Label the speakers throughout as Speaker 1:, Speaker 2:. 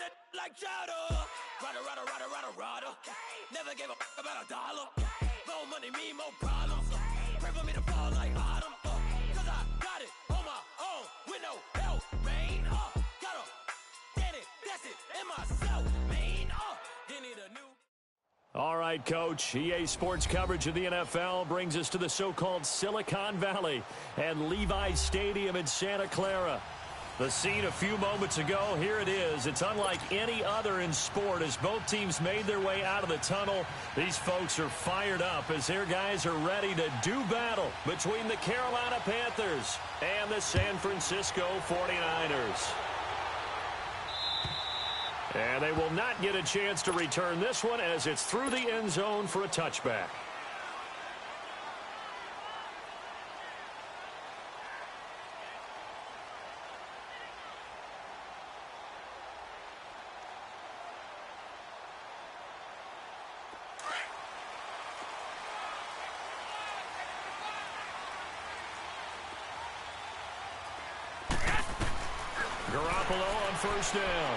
Speaker 1: it like chowder. Rada. Never gave a fuck about a dollar. More money, me, more problems. Pray for me to fall like autumn. Cause I got it on my own with no help, man. Gotta get it, that's it, and myself, man. You need a new...
Speaker 2: All right, Coach. EA Sports coverage of the NFL brings us to the so-called Silicon Valley and Levi's Stadium in Santa Clara. The scene a few moments ago, here it is. It's unlike any other in sport as both teams made their way out of the tunnel. These folks are fired up as their guys are ready to do battle between the Carolina Panthers and the San Francisco 49ers. And they will not get a chance to return this one as it's through the end zone for a touchback. Garoppolo on first down.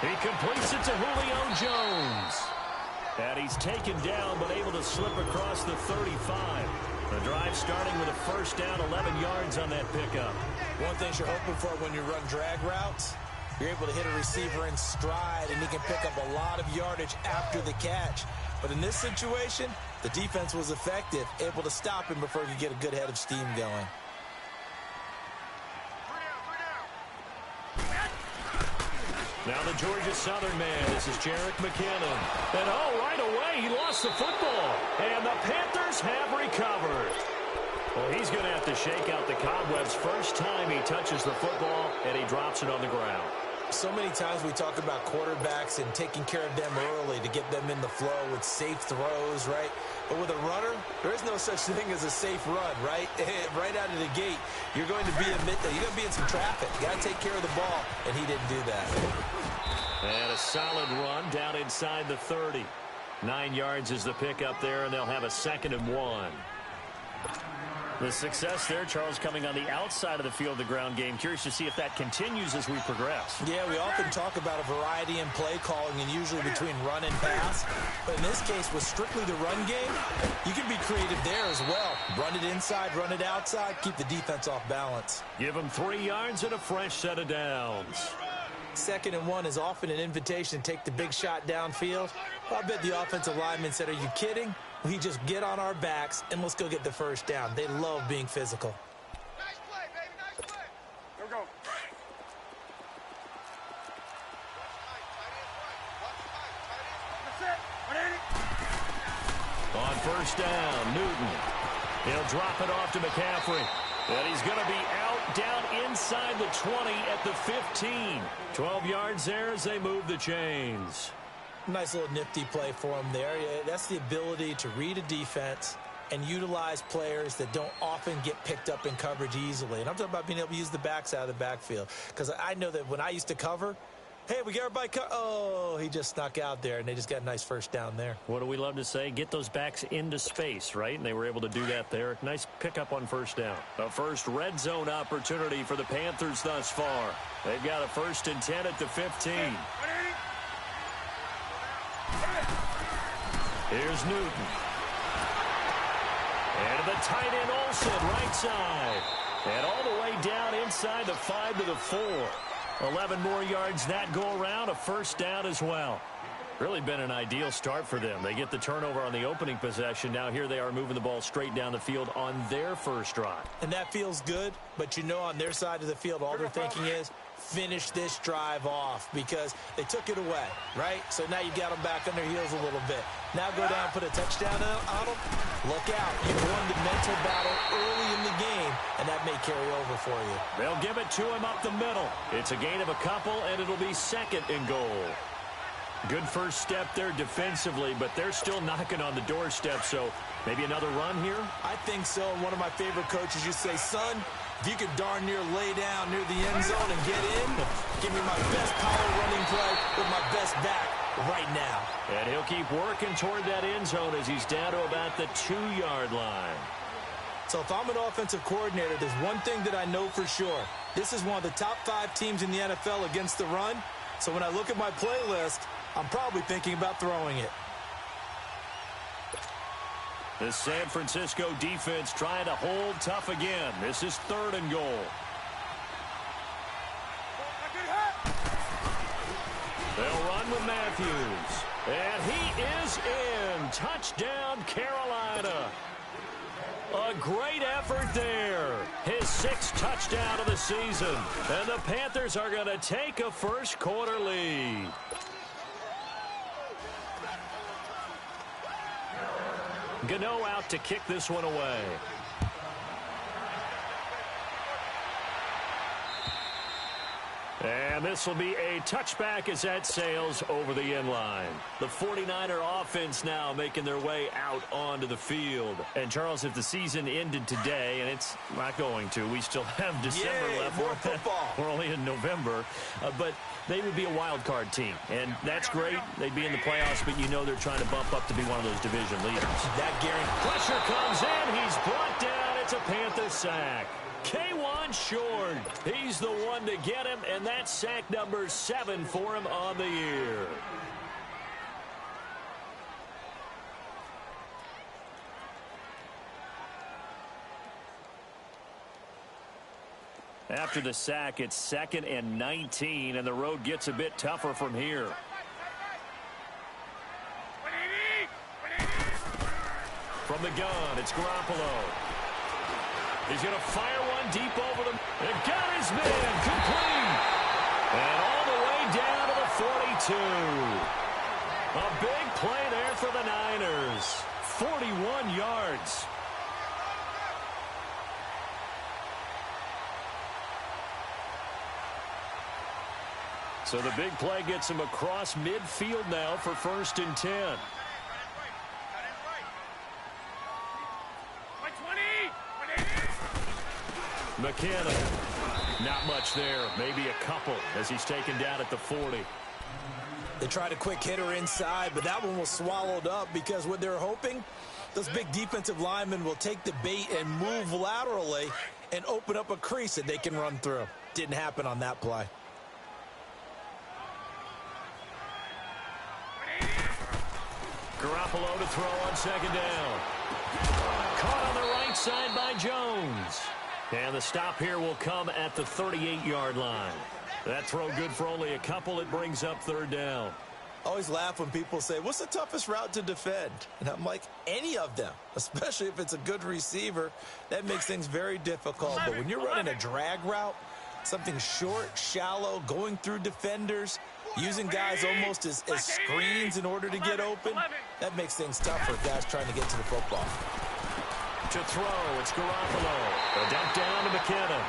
Speaker 2: He completes it to Julio Jones. And he's taken down but able to slip across the 35. The drive starting with a first down, 11 yards on that pickup.
Speaker 3: One thing you're hoping for when you run drag routes, you're able to hit a receiver in stride and he can pick up a lot of yardage after the catch. But in this situation, the defense was effective, able to stop him before he could get a good head of steam going.
Speaker 2: Now the Georgia Southern man, this is Jerick McKinnon. And right away, he lost the football. And the Panthers have recovered. Well, he's going to have to shake out the cobwebs first time he touches the football, and he drops it on the ground.
Speaker 3: So many times we talk about quarterbacks and taking care of them early to get them in the flow with safe throws, right? But with a runner, there is no such thing as a safe run, right? Right out of the gate, you're going to be in some traffic. You got to take care of the ball, and he didn't do that.
Speaker 2: And a solid run down inside the 30. 9 yards is the pickup there, and they'll have a 2nd and 1. The success there, Charles, coming on the outside of the field, the ground game. Curious to see if that continues as we progress.
Speaker 3: Yeah, we often talk about a variety in play calling and usually between run and pass. But in this case, with strictly the run game, you can be creative there as well. Run it inside, run it outside, keep the defense off balance.
Speaker 2: Give them 3 yards and a fresh set of downs.
Speaker 3: 2nd and 1 is often an invitation to take the big shot downfield. I bet the offensive lineman said, are you kidding? We just get on our backs and let's go get the first down. They love being physical.
Speaker 4: Nice play, baby. Nice play. Go.
Speaker 2: On first down, Newton. He'll drop it off to McCaffrey. And he's going to be out down inside the 20 at the 15. 12 yards there as they move the chains.
Speaker 3: Nice little nifty play for him there. That's the ability to read a defense and utilize players that don't often get picked up in coverage easily. And I'm talking about being able to use the backs out of the backfield. Because I know that when I used to cover, hey, we got everybody oh, he just snuck out there, and they just got a nice first down there.
Speaker 2: What do we love to say? Get those backs into space, right? And they were able to do that there. Nice pickup on first down. A first red zone opportunity for the Panthers thus far. They've got a 1st and 10 at the 15. Here's Newton. And the tight end Olsen, right side. And all the way down inside the 5 to the 4. 11 more yards that go around, a first down as well. Really been an ideal start for them. They get the turnover on the opening possession. Now here they are moving the ball straight down the field on their first drive.
Speaker 3: And that feels good, but you know on their side of the field, all they're thinking is finish this drive off because they took it away, right? So now you got them back on their heels a little bit. Now go down, put a touchdown on them. Look out. You've won the mental battle early in the game, and that may carry over for you.
Speaker 2: They'll give it to him up the middle. It's a gain of a couple, and it'll be 2nd and goal. Good first step there defensively, but they're still knocking on the doorstep, so maybe another run here?
Speaker 3: I think so. And one of my favorite coaches used to say, son, if you could darn near lay down near the end zone and get in, give me my best power running play with my best back right now.
Speaker 2: And he'll keep working toward that end zone as he's down to about the 2-yard line.
Speaker 3: So if I'm an offensive coordinator, there's one thing that I know for sure. This is one of the top 5 teams in the NFL against the run. So when I look at my playlist, I'm probably thinking about throwing it.
Speaker 2: The San Francisco defense trying to hold tough again. This is 3rd and goal. They'll run with Matthews. And he is in. Touchdown, Carolina. A great effort there. His 6th touchdown of the season. And the Panthers are going to take a first-quarter lead. Gano out to kick this one away. And this will be a touchback as that sails over the end line. The 49er offense now making their way out onto the field. And, Charles, if the season ended today, and it's not going to, we still have December left.
Speaker 3: More football.
Speaker 2: We're only in November. But they would be a wild card team. And that's great. They'd be in the playoffs, but you know they're trying to bump up to be one of those division leaders.
Speaker 3: That guarantee.
Speaker 2: Pressure comes in. He's brought down. It's a Panther sack. K1 Short. He's the one to get him, and that's sack number 7 for him on the year. After the sack, it's 2nd and 19, and the road gets a bit tougher from here. From the gun, it's Garoppolo. He's going to fire one deep over them. It got his man complete. And all the way down to the 42. A big play there for the Niners. 41 yards. So the big play gets him across midfield now for 1st and 10. McKinnon, not much there. Maybe a couple as he's taken down at the 40.
Speaker 3: They tried a quick hitter inside, but that one was swallowed up because what they're hoping, those big defensive linemen will take the bait and move laterally and open up a crease that they can run through. Didn't happen on that play.
Speaker 2: Garoppolo to throw on 2nd down. Caught on the right side by Jones. And the stop here will come at the 38-yard line. That throw good for only a couple. It brings up 3rd down.
Speaker 3: I always laugh when people say, what's the toughest route to defend? And I'm like, any of them, especially if it's a good receiver. That makes things very difficult. But when you're running a drag route, something short, shallow, going through defenders, using guys almost as screens in order to get open, that makes things tough for guys trying to get to the football.
Speaker 2: To throw, it's Garoppolo. A dump down to McKinnon.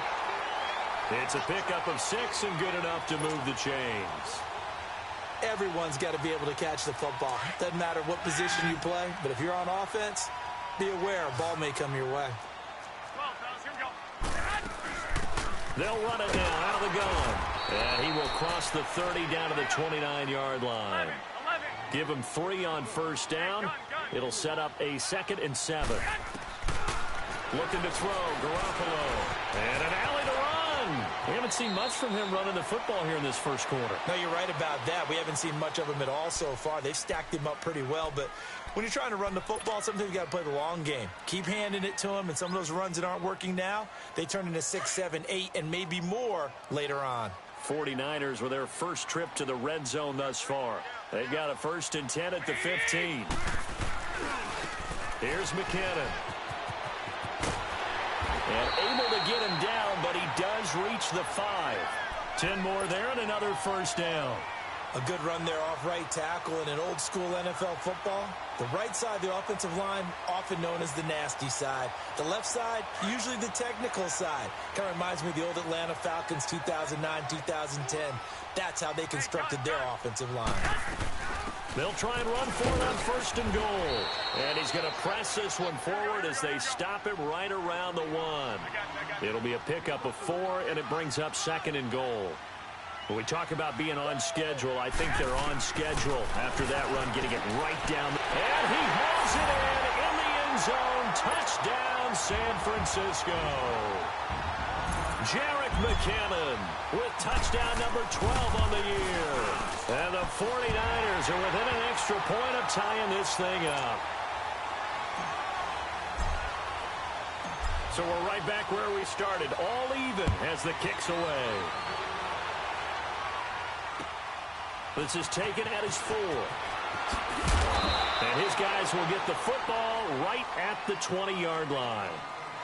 Speaker 2: It's a pickup of 6 and good enough to move the chains.
Speaker 3: Everyone's got to be able to catch the football. Doesn't matter what position you play, but if you're on offense, be aware a ball may come your way.
Speaker 2: They'll run it now out of the gun. And he will cross the 30 down to the 29-yard line. Give him 3 on 1st down. It'll set up a 2nd and 7. Looking to throw, Garoppolo. And an alley to run. We haven't seen much from him running the football here in this 1st quarter.
Speaker 3: No, you're right about that. We haven't seen much of him at all so far. They've stacked him up pretty well, but when you're trying to run the football, sometimes you got to play the long game. Keep handing it to him, and some of those runs that aren't working now, they turn into 6, 7, 8, and maybe more later on.
Speaker 2: 49ers with their first trip to the red zone thus far. They've got a 1st and 10 at the 15. Here's McKinnon. And able to get him down, but he does reach the 5. 10 more there and another 1st down.
Speaker 3: A good run there off right tackle in an old school NFL football. The right side of the offensive line, often known as the nasty side. The left side, usually the technical side. Kind of reminds me of the old Atlanta Falcons 2009, 2010. That's how they constructed their offensive line.
Speaker 2: They'll try and run for it on 1st and goal. And he's going to press this one forward as they stop him right around the 1. It'll be a pickup of 4, and it brings up 2nd and goal. When we talk about being on schedule, I think they're on schedule after that run, getting it right down. And he hauls it in the end zone. Touchdown, San Francisco. Jarek McCammon with touchdown number 12 on the year. And the 49ers are within an extra point of tying this thing up. So we're right back where we started, all even as the kick's away. This is taken at his 4. And his guys will get the football right at the 20-yard line.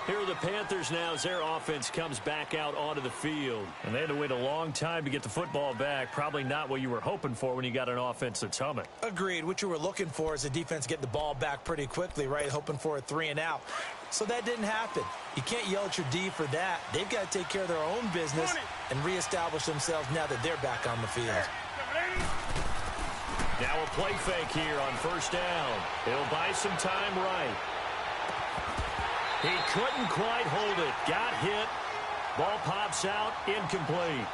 Speaker 2: Here are the Panthers now as their offense comes back out onto the field. And they had to wait a long time to get the football back. Probably not what you were hoping for when you got an offense that's humming.
Speaker 3: Agreed. What you were looking for is the defense getting the ball back pretty quickly, right? Hoping for a 3 and out. So that didn't happen. You can't yell at your D for that. They've got to take care of their own business and reestablish themselves now that they're back on the field.
Speaker 2: Now a play fake here on first down. He'll buy some time right. He couldn't quite hold it. Got hit. Ball pops out. Incomplete.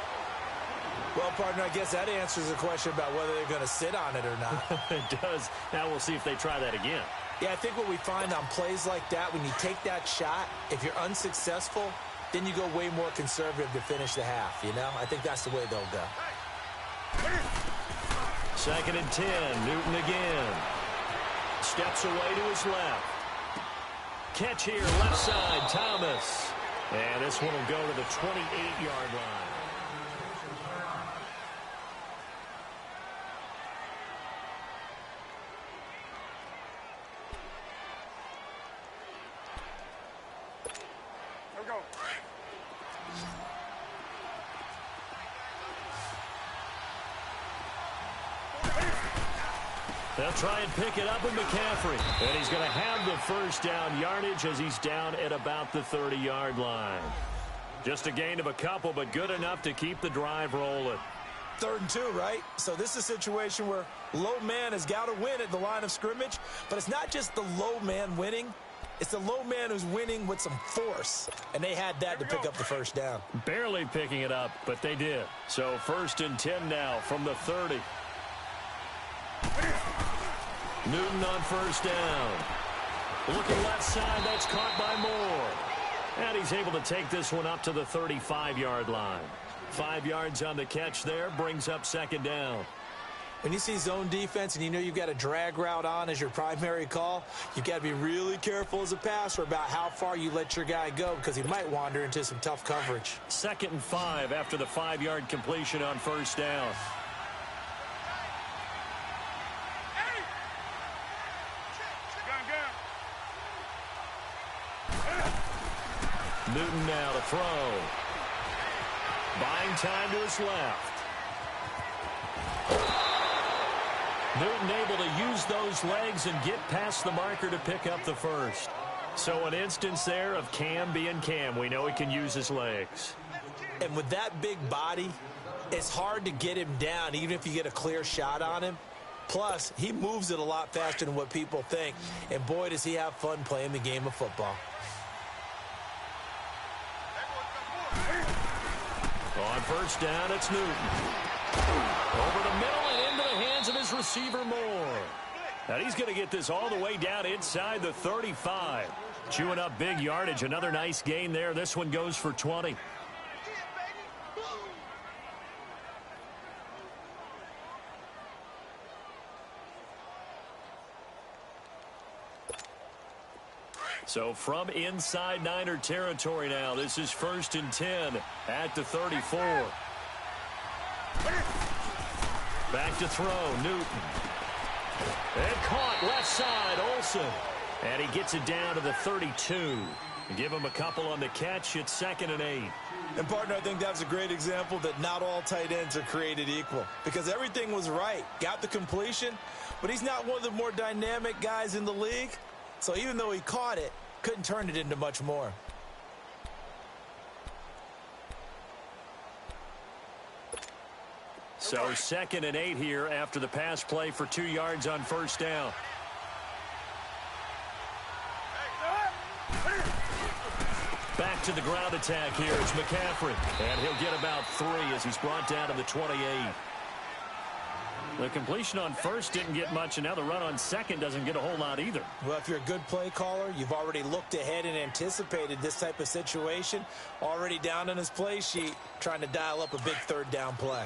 Speaker 3: Well, partner, I guess that answers the question about whether they're going to sit on it or not.
Speaker 2: It does. Now we'll see if they try that again.
Speaker 3: Yeah, I think what we find on plays like that, when you take that shot, if you're unsuccessful, then you go way more conservative to finish the half, you know? I think that's the way they'll go.
Speaker 2: 2nd and 10. Newton again. Steps away to his left. Catch here, left side, Thomas. And this one will go to the 28-yard line.
Speaker 4: Here we go.
Speaker 2: They'll try and pick it up with McCaffrey. And he's going to have the first down yardage as he's down at about the 30-yard line. Just a gain of a couple, but good enough to keep the drive rolling.
Speaker 3: 3rd and 2, right? So this is a situation where low man has got to win at the line of scrimmage. But it's not just the low man winning. It's the low man who's winning with some force. And they had that to pick up the first down.
Speaker 2: Barely picking it up, but they did. So 1st and 10 now from the 30. Newton on first down. Looking left side, that's caught by Moore. And he's able to take this one up to the 35-yard line. 5 yards on the catch there, brings up 2nd down.
Speaker 3: When you see zone defense and you know you've got a drag route on as your primary call, you've got to be really careful as a passer about how far you let your guy go because he might wander into some tough coverage.
Speaker 2: 2nd and 5 after the 5-yard completion on first down. Newton now to throw. Buying time to his left. Newton able to use those legs and get past the marker to pick up the first. So an instance there of Cam being Cam. We know he can use his legs.
Speaker 3: And with that big body, it's hard to get him down even if you get a clear shot on him. Plus, he moves it a lot faster than what people think. And boy, does he have fun playing the game of football.
Speaker 2: On first down, it's Newton. Over the middle and into the hands of his receiver, Moore. And he's going to get this all the way down inside the 35. Chewing up big yardage. Another nice gain there. This one goes for 20. So from inside Niner territory now, this is 1st and 10 at the 34. Back to throw, Newton. And caught left side, Olsen. And he gets it down to the 32. Give him a couple on the catch. It's 2nd and 8.
Speaker 3: And, partner, I think that's a great example that not all tight ends are created equal. Because everything was right. Got the completion, but he's not one of the more dynamic guys in the league. So even though he caught it, couldn't turn it into much more.
Speaker 2: So 2nd and 8 here after the pass play for 2 yards on first down. Back to the ground attack here. It's McCaffrey. And he'll get about 3 as he's brought down to the 28. The completion on first didn't get much, and now the run on second doesn't get a whole lot either.
Speaker 3: Well, if you're a good play caller, you've already looked ahead and anticipated this type of situation. Already down on his play sheet, trying to dial up a big third down play.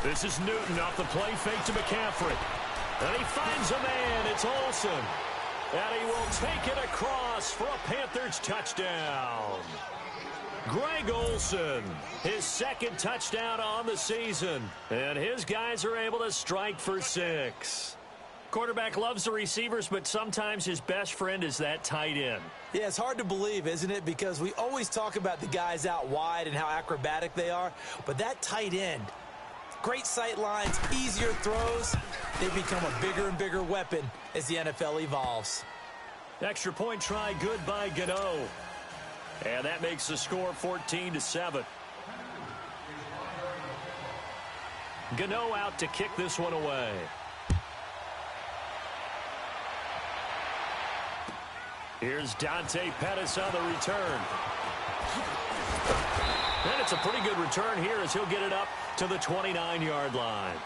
Speaker 2: This is Newton off the play fake to McCaffrey. And he finds a man. It's Olsen. And he will take it across for a Panthers touchdown. Greg Olsen, his second touchdown on the season. And his guys are able to strike for 6. Quarterback loves the receivers, but sometimes his best friend is that tight end.
Speaker 3: Yeah, it's hard to believe, isn't it? Because we always talk about the guys out wide and how acrobatic they are. But that tight end, great sight lines, easier throws. They become a bigger and bigger weapon as the NFL evolves.
Speaker 2: Extra point try good by Gano. And that makes the score 14-7. Gano out to kick this one away. Here's Dante Pettis on the return. And it's a pretty good return here as he'll get it up to the 29-yard line.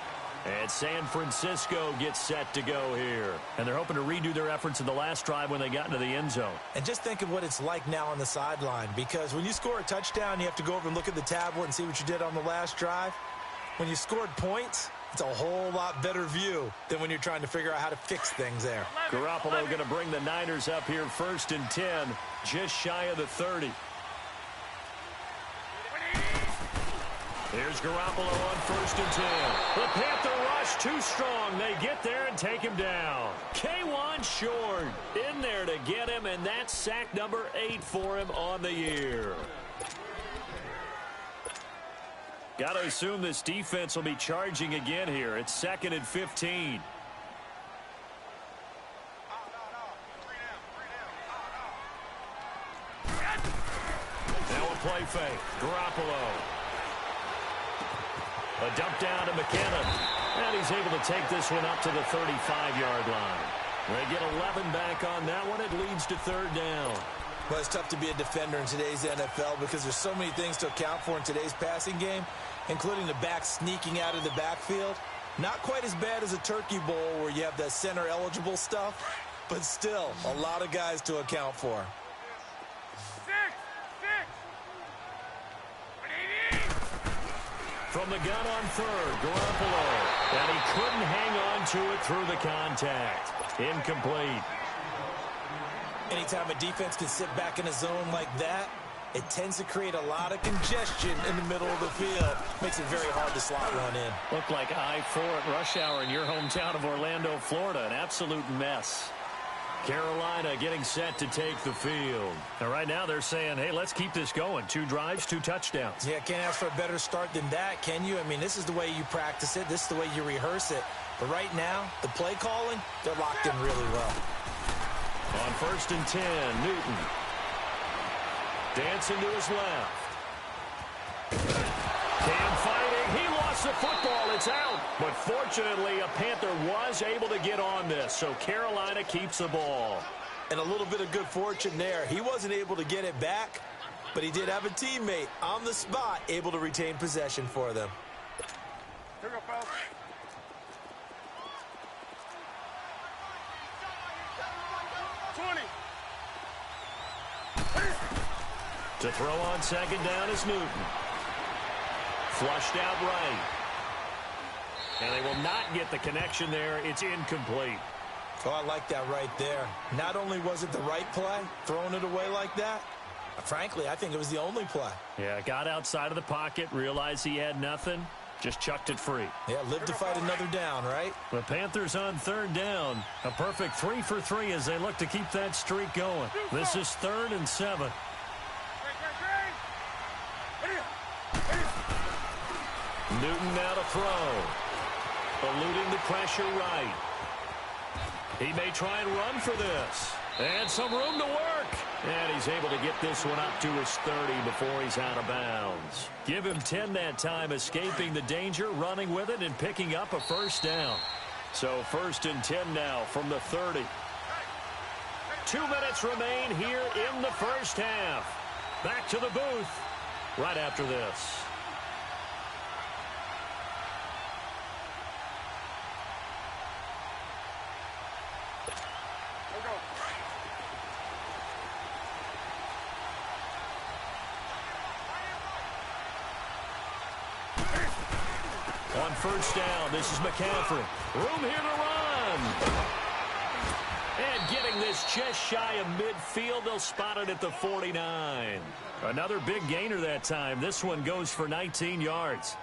Speaker 2: And San Francisco gets set to go here. And they're hoping to redo their efforts in the last drive when they got into the end zone.
Speaker 3: And just think of what it's like now on the sideline. Because when you score a touchdown, you have to go over and look at the tablet and see what you did on the last drive. When you scored points, it's a whole lot better view than when you're trying to figure out how to fix things there.
Speaker 2: Garoppolo going to bring the Niners up here 1st and 10, just shy of the 30. Here's Garoppolo on 1st and 10. The Panther rush too strong. They get there and take him down. K1 short in there to get him, and that's sack number 8 for him on the year. Got to assume this defense will be charging again here. It's 2nd and 15. Now a play fake. Garoppolo. A dump down to McKinnon. And he's able to take this one up to the 35-yard line. They get 11 back on that one. It leads to 3rd down.
Speaker 3: Well, it's tough to be a defender in today's NFL because there's so many things to account for in today's passing game, including the back sneaking out of the backfield. Not quite as bad as a turkey bowl where you have that center-eligible stuff, but still a lot of guys to account for.
Speaker 2: From the gun on 3rd, Garoppolo. And he couldn't hang on to it through the contact. Incomplete.
Speaker 3: Anytime a defense can sit back in a zone like that, it tends to create a lot of congestion in the middle of the field. Makes it very hard to slot one in.
Speaker 2: Looked like I-4 at rush hour in your hometown of Orlando, Florida. An absolute mess. Carolina getting set to take the field. And right now they're saying, hey, let's keep this going. 2 drives, 2 touchdowns.
Speaker 3: Yeah, can't ask for a better start than that, can you? I mean, this is the way you practice it. This is the way you rehearse it. But right now, the play calling, they're locked in really well.
Speaker 2: On 1st and 10, Newton. Dancing to his left. Cam fighting. He lost the football. It's out. But fortunately, a Panther was able to get on this. So Carolina keeps the ball.
Speaker 3: And a little bit of good fortune there. He wasn't able to get it back, but he did have a teammate on the spot able to retain possession for them.
Speaker 4: Here we go, fellas.
Speaker 2: To throw on 2nd down is Newton. Flushed out right. And they will not get the connection there. It's incomplete.
Speaker 3: Oh, I like that right there. Not only was it the right play, throwing it away like that, frankly, I think it was the only play.
Speaker 2: Yeah, got outside of the pocket, realized he had nothing, just chucked it free.
Speaker 3: Yeah, live to fight another down, right?
Speaker 2: The Panthers on 3rd down. A perfect 3 for 3 as they look to keep that streak going. This is 3rd and 7. Newton now to throw. Eluding the pressure right. He may try and run for this. And some room to work. And he's able to get this one up to his 30 before he's out of bounds. Give him 10 that time, escaping the danger, running with it, and picking up a 1st down. So 1st and 10 now from the 30. 2 minutes remain here in the first half. Back to the booth right after this. On first down, this is McCaffrey. Room here to run. And getting this just shy of midfield, they'll spot it at the 49. Another big gainer that time. This one goes for 19 yards.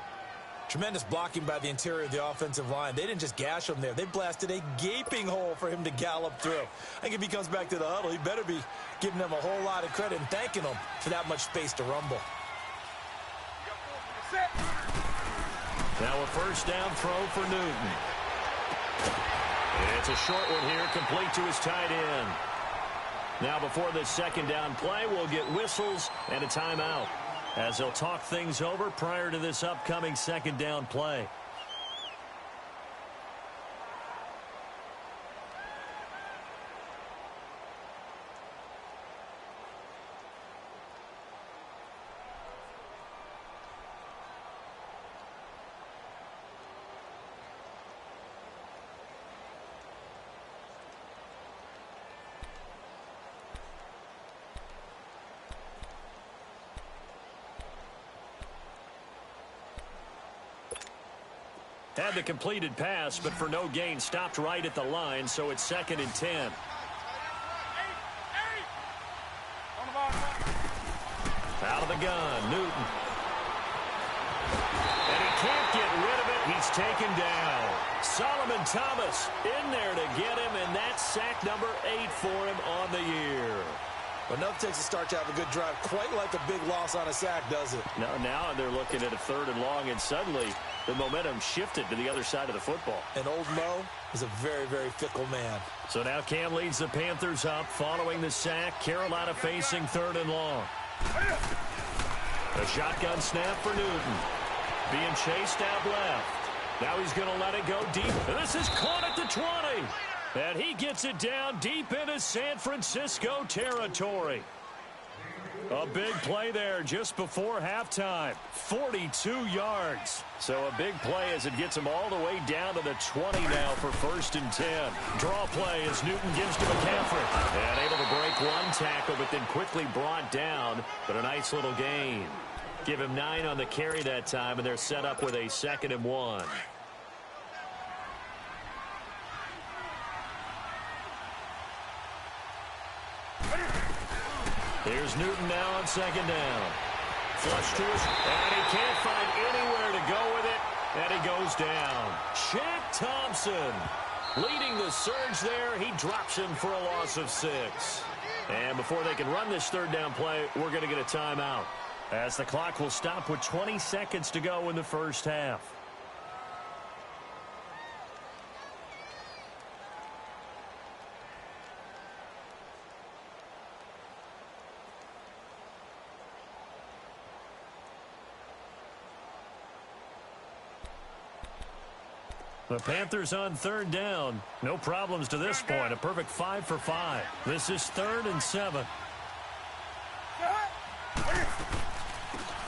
Speaker 3: Tremendous blocking by the interior of the offensive line. They didn't just gash him there. They blasted a gaping hole for him to gallop through. I think if he comes back to the huddle, he better be giving them a whole lot of credit and thanking them for that much space to rumble.
Speaker 2: Now a first down throw for Newton. It's a short one here, complete to his tight end. Now before this second down play, we'll get whistles and a timeout as they'll talk things over prior to this upcoming second down play. Had the completed pass, but for no gain, stopped right at the line, so it's 2nd and 10. Out of the gun, Newton. And he can't get rid of it. He's taken down. Solomon Thomas in there to get him, and that's sack number 8 for him on the year.
Speaker 3: But nothing takes a start to have a good drive, quite like a big loss on a sack, does it?
Speaker 2: No, now they're looking at a 3rd and long, and suddenly the momentum shifted to the other side of the football.
Speaker 3: And old Mo is a very, very fickle man.
Speaker 2: So now Cam leads the Panthers up following the sack. Carolina facing 3rd and long. A shotgun snap for Newton. Being chased out left. Now he's going to let it go deep. And this is caught at the 20. And he gets it down deep into San Francisco territory. A big play there just before halftime. 42 yards. So a big play as it gets him all the way down to the 20 now for 1st and 10. Draw play as Newton gives to McCaffrey. And able to break one tackle, but then quickly brought down. But a nice little gain. Give him 9 on the carry that time, and they're set up with a 2nd and 1. Here's Newton now on 2nd down. Flush to his, and he can't find anywhere to go with it, and he goes down. Shaq Thompson leading the surge there. He drops him for a loss of 6. And before they can run this 3rd down play, we're going to get a timeout, as the clock will stop with 20 seconds to go in the first half. The Panthers on 3rd down. No problems to this point. A perfect 5 for 5. This is 3rd and 7.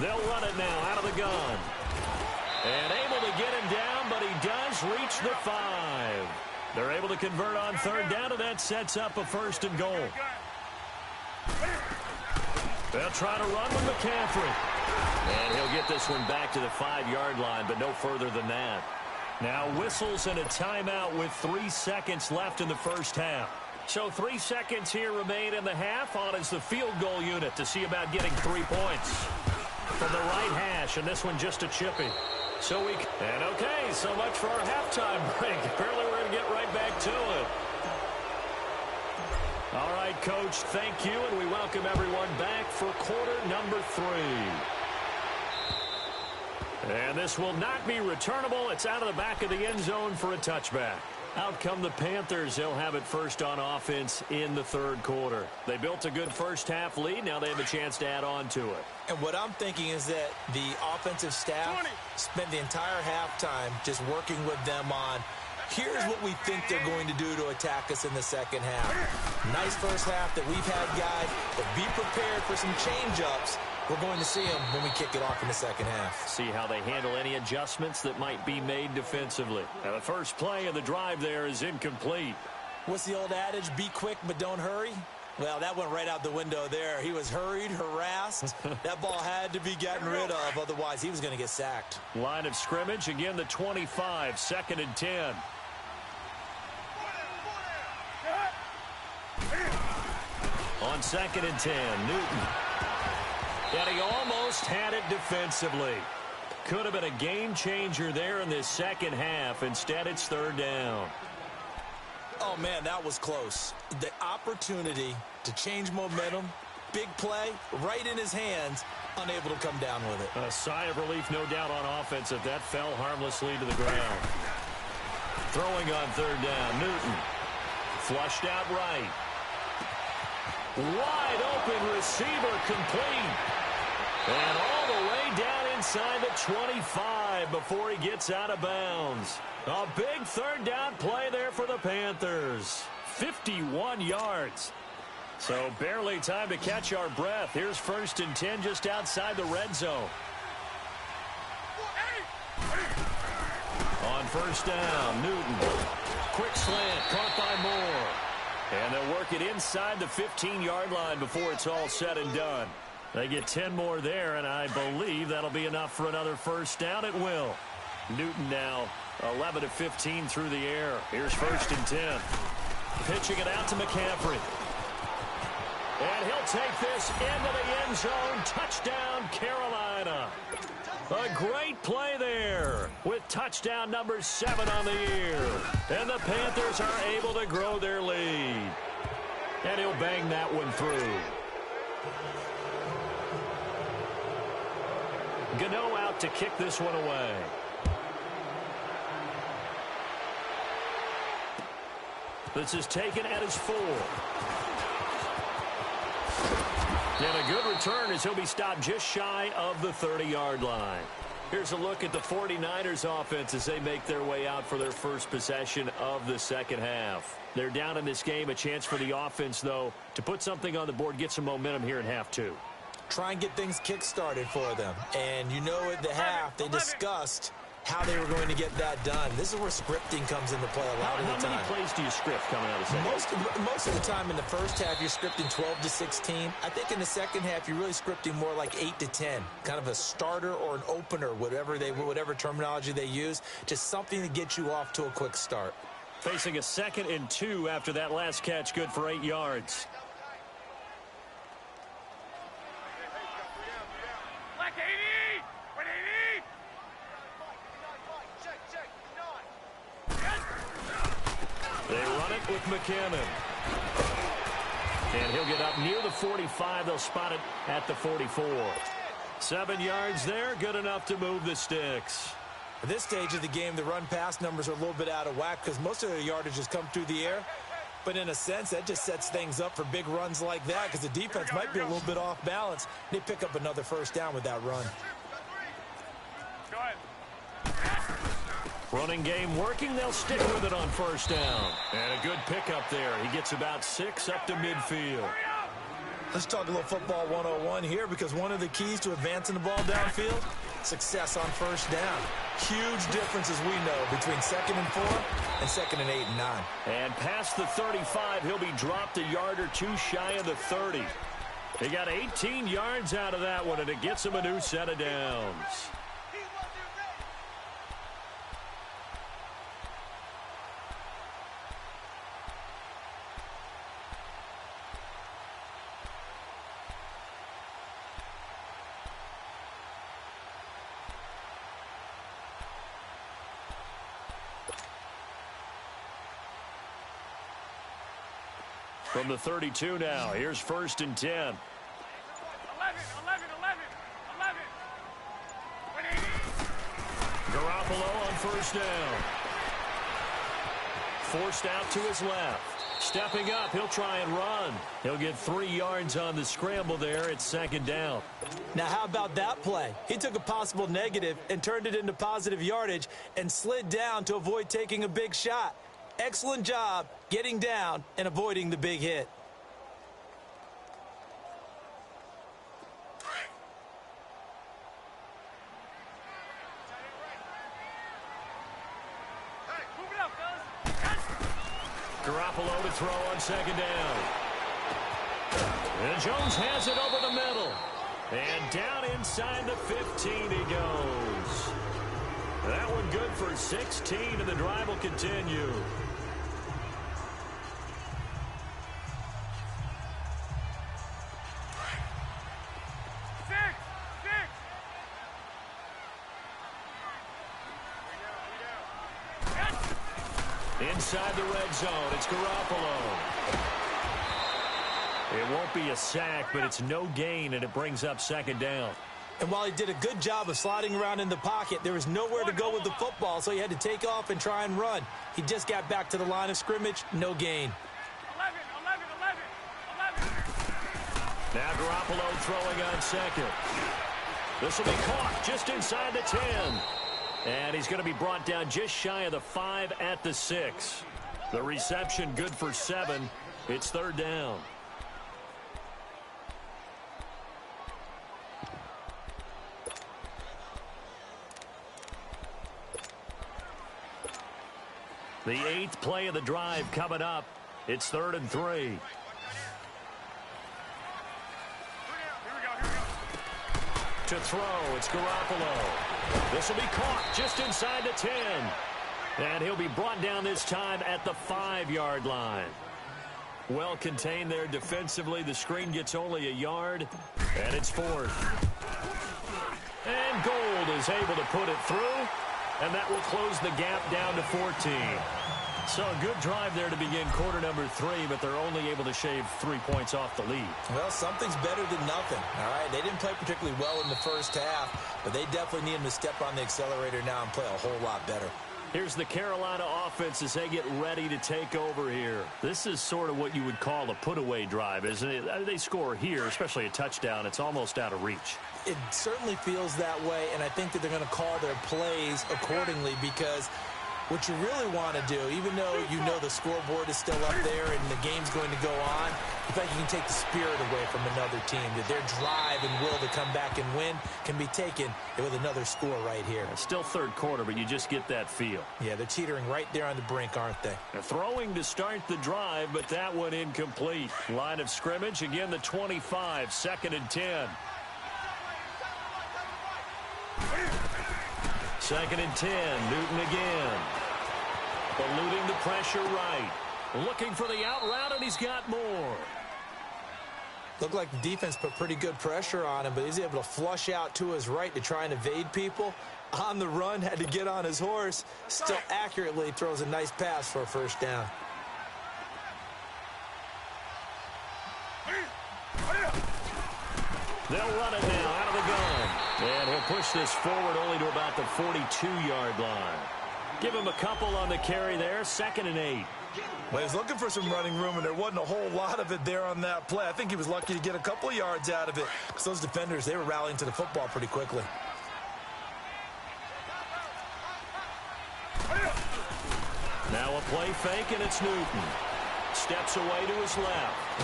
Speaker 2: They'll run it now out of the gun. And able to get him down, but he does reach the 5. They're able to convert on 3rd down, and that sets up a 1st and goal. They'll try to run with McCaffrey. And he'll get this one back to the 5-yard line, but no further than that. Now whistles and a timeout with 3 seconds left in the first half. So 3 seconds here remain in the half. On is the field goal unit to see about getting 3 points. From the right hash, and this one just a chippy. So and okay, so much for our halftime break. Apparently we're going to get right back to it. All right, Coach, thank you, and we welcome everyone back for quarter number 3. And this will not be returnable. It's out of the back of the end zone for a touchback. Out come the Panthers. They'll have it first on offense in the 3rd quarter. They built a good first half lead. Now they have a chance to add on to it.
Speaker 3: And what I'm thinking is that the offensive staff spent the entire halftime just working with them on Here's what we think they're going to do to attack us in the second half. Nice first half that we've had, guys, but be prepared for some change-ups. We're going to see them when we kick it off in the second half.
Speaker 2: See how they handle any adjustments that might be made defensively. Now, the first play of the drive there is incomplete.
Speaker 3: What's the old adage? Be quick, but don't hurry. Well, that went right out the window there. He was hurried, harassed. That ball had to be gotten rid of, otherwise he was going to get sacked.
Speaker 2: Line of scrimmage, again the 25, 2nd and 10. On 2nd and 10, Newton. And he almost had it defensively. Could have been a game changer there in this second half. Instead, it's 3rd down.
Speaker 3: Oh, man, that was close. The opportunity to change momentum, big play, right in his hands, unable to come down with it.
Speaker 2: A sigh of relief, no doubt, on offense if that fell harmlessly to the ground. Throwing on 3rd down, Newton. Flushed out right. Wide open receiver complete. And all the way down inside the 25 before he gets out of bounds. A big 3rd down play there for the Panthers. 51 yards. So barely time to catch our breath. Here's 1st and 10 just outside the red zone. On 1st down, Newton. Quick slant, caught by Moore. And they'll work it inside the 15-yard line before it's all said and done. They get 10 more there, and I believe that'll be enough for another 1st down. It will. Newton now 11 of 15 through the air. Here's 1st and 10. Pitching it out to McCaffrey. And he'll take this into the end zone. Touchdown, Carolina. A great play there with touchdown number 7 on the year. And the Panthers are able to grow their lead. And he'll bang that one through. Gano out to kick this one away. This is taken at his 4. And a good return as he'll be stopped just shy of the 30-yard line. Here's a look at the 49ers offense as they make their way out for their first possession of the second half. They're down in this game. A chance for the offense, though, to put something on the board, get some momentum here in half 2.
Speaker 3: Try and get things kick-started for them. And you know at the half, they discussed how they were going to get that done. This is where scripting comes into play a lot of the time.
Speaker 2: How many plays do you script coming out of the second half?
Speaker 3: Most of the time in the first half, you're scripting 12 to 16. I think in the second half, you're really scripting more like 8 to 10. Kind of a starter or an opener, whatever terminology they use. Just something to get you off to a quick start.
Speaker 2: Facing a 2nd and 2 after that last catch, good for 8 yards. They run it with McCammon. And he'll get up near the 45. They'll spot it at the 44. 7 yards there, good enough to move the sticks.
Speaker 3: At this stage of the game, the run-pass numbers are a little bit out of whack because most of their yardage has come through the air. But in a sense, that just sets things up for big runs like that because the defense might be a little bit off balance. They pick up another 1st down with that run.
Speaker 2: Running game working. They'll stick with it on 1st down. And a good pickup there. He gets about 6 up to midfield.
Speaker 3: Let's talk a little football 101 here because one of the keys to advancing the ball downfield, success on 1st down. Huge difference, as we know, between 2nd and 4 and 2nd and 8 and 9.
Speaker 2: And past the 35, he'll be dropped a yard or 2 shy of the 30. He got 18 yards out of that one, and it gets him a new set of downs. From the 32 now, here's 1st and 10.
Speaker 4: 11.
Speaker 2: Garoppolo on 1st down. forced out to his left. Stepping up, he'll try and run. He'll get 3 yards on the scramble there. It's second down.
Speaker 3: Now, how about that play? He took a possible negative and turned it into positive yardage and slid down to avoid taking a big shot. Excellent job getting down and avoiding the big hit.
Speaker 2: Garoppolo to throw on second down. And Jones has it over the middle. And down inside the 15 he goes. That one good for 16, and the drive will continue. Inside the red zone, it's Garoppolo. It won't be a sack, but it's no gain, and it brings up second down.
Speaker 3: And while he did a good job of sliding around in the pocket, there was nowhere to go with the football, so he had to take off and try and run. He just got back to the line of scrimmage, no gain.
Speaker 4: 11.
Speaker 2: Now Garoppolo throwing on second. This will be caught just inside the 10. And he's going to be brought down just shy of the 5 at the 6. The reception good for 7. It's third down. The 8th play of the drive coming up. It's 3rd and 3.
Speaker 4: Here we go.
Speaker 2: To throw, it's Garoppolo. This will be caught just inside the 10. And he'll be brought down this time at the 5-yard line. Well contained there defensively. The screen gets only a yard, and it's 4th. And Gold is able to put it through, and that will close the gap down to 14. So a good drive there to begin quarter number 3, but they're only able to shave 3 points off the lead.
Speaker 3: Well, something's better than nothing, all right? They didn't play particularly well in the first half, but they definitely need him to step on the accelerator now and play a whole lot better.
Speaker 2: Here's the Carolina offense as they get ready to take over here. This is sort of what you would call a put-away drive, isn't it? They score here, especially a touchdown. It's almost out of reach.
Speaker 3: It certainly feels that way, and I think that they're going to call their plays accordingly because what you really want to do, even though you know the scoreboard is still up there and the game's going to go on, you think you can take the spirit away from another team, that their drive and will to come back and win can be taken with another score right here.
Speaker 2: It's still third quarter, but you just get that feel.
Speaker 3: Yeah, they're teetering right there on the brink, aren't they?
Speaker 2: They're throwing to start the drive, but that one incomplete. Line of scrimmage, again the 25, 2nd and 10. 2nd and 10, Newton again. Eluding the pressure right. Looking for the out route, and he's got more.
Speaker 3: Looked like the defense put pretty good pressure on him, but he's able to flush out to his right to try and evade people. On the run, had to get on his horse. Still accurately throws a nice pass for a first down.
Speaker 2: They'll run it now out of the gun. And he'll push this forward only to about the 42-yard line. Give him a couple on the carry there. 2nd and 8.
Speaker 3: Well, he was looking for some running room, and there wasn't a whole lot of it there on that play. I think he was lucky to get a couple of yards out of it because those defenders, they were rallying to the football pretty quickly.
Speaker 2: Now a play fake, and it's Newton. Steps away to his left.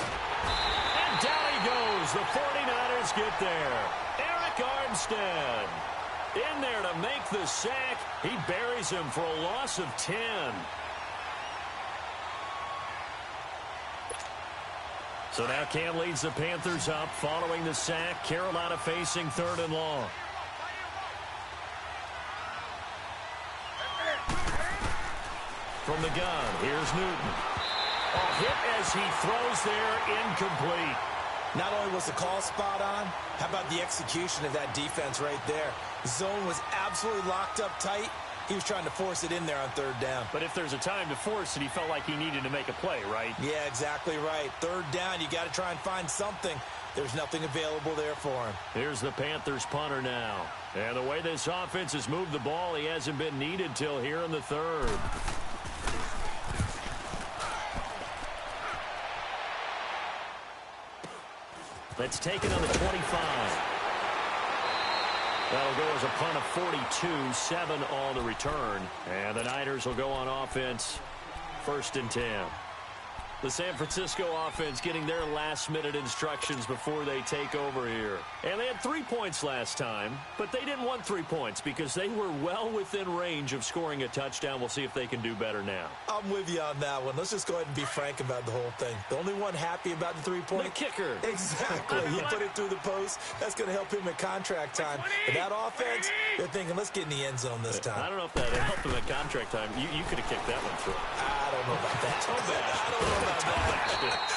Speaker 2: And down he goes. The 49ers get there. Eric Armstead in there to make the sack. He buries him for a loss of 10. So now Cam leads the Panthers up following the sack. Carolina facing 3rd and long. From the gun, here's Newton. A hit as he throws there, incomplete.
Speaker 3: Not only was the call spot on, how about the execution of that defense right there? The zone was absolutely locked up tight. He was trying to force it in there on 3rd down.
Speaker 2: But if there's a time to force it, he felt like he needed to make a play, right?
Speaker 3: Yeah, exactly right. 3rd down, you got to try and find something. There's nothing available there for him.
Speaker 2: Here's the Panthers punter now. And the way this offense has moved the ball, he hasn't been needed till here in the 3rd. That's taken on the 25. That'll go as a punt of 42, 7 on the return. And the Niners will go on offense, 1st and 10. The San Francisco offense getting their last-minute instructions before they take over here. And they had 3 points last time, but they didn't want 3 points because they were well within range of scoring a touchdown. We'll see if they can do better now.
Speaker 3: I'm with you on that one. Let's just go ahead and be frank about the whole thing. The only one happy about the 3-point?
Speaker 2: The kicker.
Speaker 3: Exactly. He put it through the post. That's going to help him at contract time. But that offense, they're thinking, let's get in the end zone this time.
Speaker 2: I don't know if that helped him at contract time. You could have kicked that one through.
Speaker 3: I don't know about that.
Speaker 2: Toe bash.
Speaker 3: I don't know about that.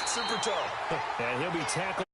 Speaker 2: Super toe.
Speaker 3: Super toe.
Speaker 2: And he'll be tackled.